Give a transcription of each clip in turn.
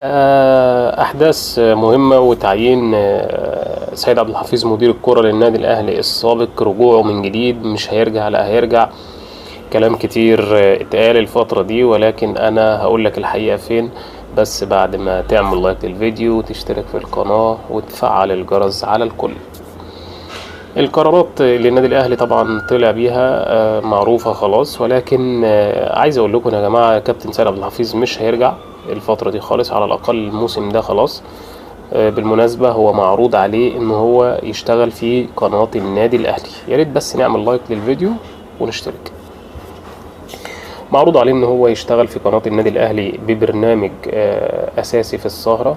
أحداث مهمة وتعيين سيد عبد الحفيظ مدير الكرة للنادي الأهلي السابق، رجوعه من جديد، مش هيرجع لا هيرجع. كلام كتير اتقال الفترة دي، ولكن أنا هقولك الحقيقة فين، بس بعد ما تعمل لايك للفيديو وتشترك في القناة وتفعل الجرس على الكل. القرارات اللي النادي الأهلي طبعا طلع بيها معروفة خلاص، ولكن عايز أقول لكم يا جماعة، كابتن سيد عبد الحفيظ مش هيرجع الفترة دي خالص، على الأقل الموسم ده خلاص. بالمناسبة هو معروض عليه إن هو يشتغل في قناة النادي الأهلي. يا ريت بس نعمل لايك للفيديو ونشترك. معروض عليه إن هو يشتغل في قناة النادي الأهلي ببرنامج أساسي في السهرة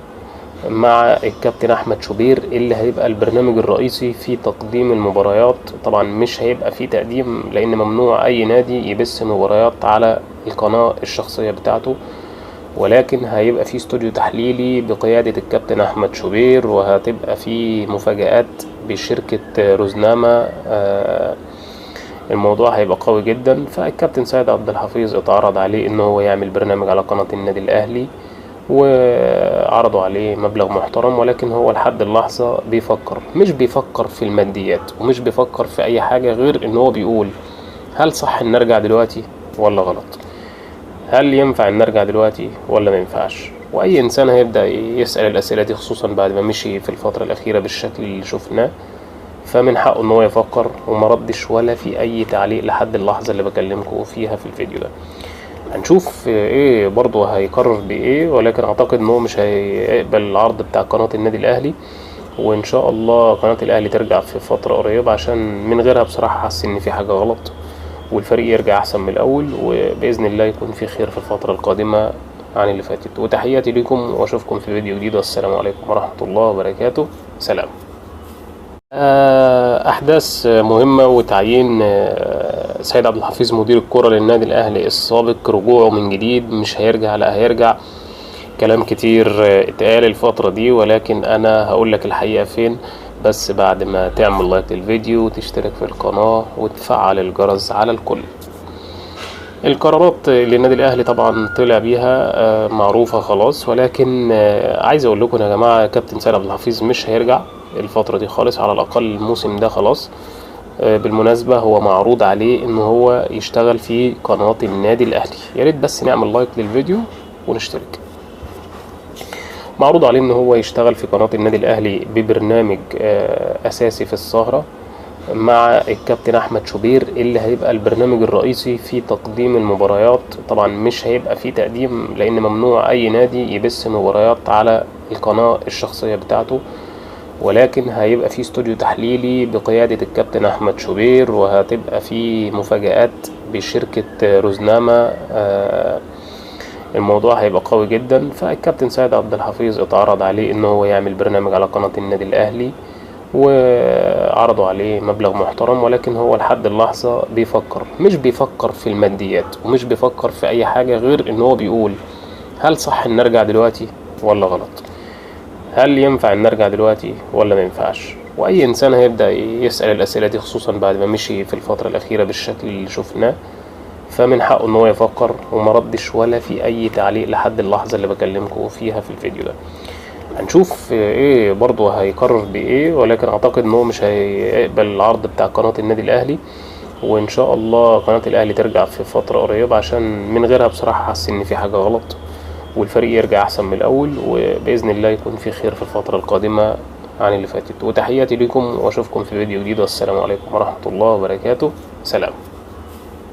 مع الكابتن أحمد شوبير، اللي هيبقى البرنامج الرئيسي في تقديم المباريات. طبعا مش هيبقى فيه تقديم، لأن ممنوع أي نادي يبث مباريات على القناة الشخصية بتاعته، ولكن هيبقى فيه استوديو تحليلي بقيادة الكابتن أحمد شوبير، وهتبقى فيه مفاجآت بشركة روزنامة. الموضوع هيبقى قوي جدا. فالكابتن سيد عبد الحفيظ اتعرض عليه إنه هو يعمل برنامج على قناة النادي الأهلي، وعرضوا عليه مبلغ محترم، ولكن هو لحد اللحظة مش بيفكر في الماديات، ومش بيفكر في أي حاجة غير إن هو بيقول هل صح إن نرجع دلوقتي ولا غلط؟ هل ينفع إن نرجع دلوقتي ولا ما ينفعش؟ وأي إنسان هيبدأ يسأل الأسئلة دي، خصوصا بعد ما مشي في الفترة الأخيرة بالشكل اللي شفناه، فمن حقه إن هو يفكر. وما ردش ولا في أي تعليق لحد اللحظة اللي بكلمكم فيها في الفيديو ده. هنشوف ايه برضه هيقرر بايه، ولكن اعتقد ان هو مش هيقبل العرض بتاع قناة النادي الاهلي، وان شاء الله قناة الاهلي ترجع في فترة قريبة، عشان من غيرها بصراحة حاسس ان في حاجة غلط، والفريق يرجع احسن من الاول، وباذن الله يكون في خير في الفترة القادمة عن اللي فاتت. وتحياتي لكم، واشوفكم في فيديو جديد، والسلام عليكم ورحمة الله وبركاته. سلام. أحداث مهمة وتعيين سيد عبد الحفيظ مدير الكرة للنادي الأهلي السابق، رجوعه من جديد، مش هيرجع لا هيرجع. كلام كتير اتقال الفترة دي، ولكن أنا هقولك الحقيقة فين، بس بعد ما تعمل لايك للفيديو وتشترك في القناة وتفعل الجرس على الكل. القرارات اللي النادي الأهلي طبعا طلع بيها معروفة خلاص، ولكن عايز أقول لكم يا جماعة، كابتن سيد عبد الحفيظ مش هيرجع الفترة دي خالص، على الأقل الموسم ده خلاص. بالمناسبة هو معروض عليه إن هو يشتغل في قناة النادي الأهلي. يا ريت بس نعمل لايك للفيديو ونشترك. معروض عليه إن هو يشتغل في قناة النادي الأهلي ببرنامج أساسي في السهرة مع الكابتن أحمد شوبير، اللي هيبقى البرنامج الرئيسي في تقديم المباريات. طبعا مش هيبقى فيه تقديم، لأن ممنوع أي نادي يبث مباريات على القناة الشخصية بتاعته، ولكن هيبقى فيه استوديو تحليلي بقيادة الكابتن أحمد شوبير، وهتبقى فيه مفاجآت بشركة روزنامة. الموضوع هيبقى قوي جدا. فالكابتن سيد عبد الحفيظ اتعرض عليه إنه هو يعمل برنامج على قناة النادي الأهلي، وعرضوا عليه مبلغ محترم، ولكن هو لحد اللحظة مش بيفكر في الماديات، ومش بيفكر في أي حاجة غير إن هو بيقول هل صح إن نرجع دلوقتي ولا غلط؟ هل ينفع إن نرجع دلوقتي ولا ما ينفعش؟ وأي إنسان هيبدأ يسأل الأسئلة دي، خصوصا بعد ما مشي في الفترة الأخيرة بالشكل اللي شفناه، فمن حقه إن هو يفكر. وما ردش ولا في أي تعليق لحد اللحظة اللي بكلمكم فيها في الفيديو ده. هنشوف ايه برضه هيقرر بايه، ولكن اعتقد ان هو مش هيقبل العرض بتاع قناة النادي الاهلي، وان شاء الله قناة الاهلي ترجع في فترة قريبة، عشان من غيرها بصراحة حاسس ان في حاجة غلط، والفريق يرجع احسن من الاول، وباذن الله يكون في خير في الفترة القادمة عن اللي فاتت. وتحياتي لكم، واشوفكم في فيديو جديد، والسلام عليكم ورحمة الله وبركاته. سلام.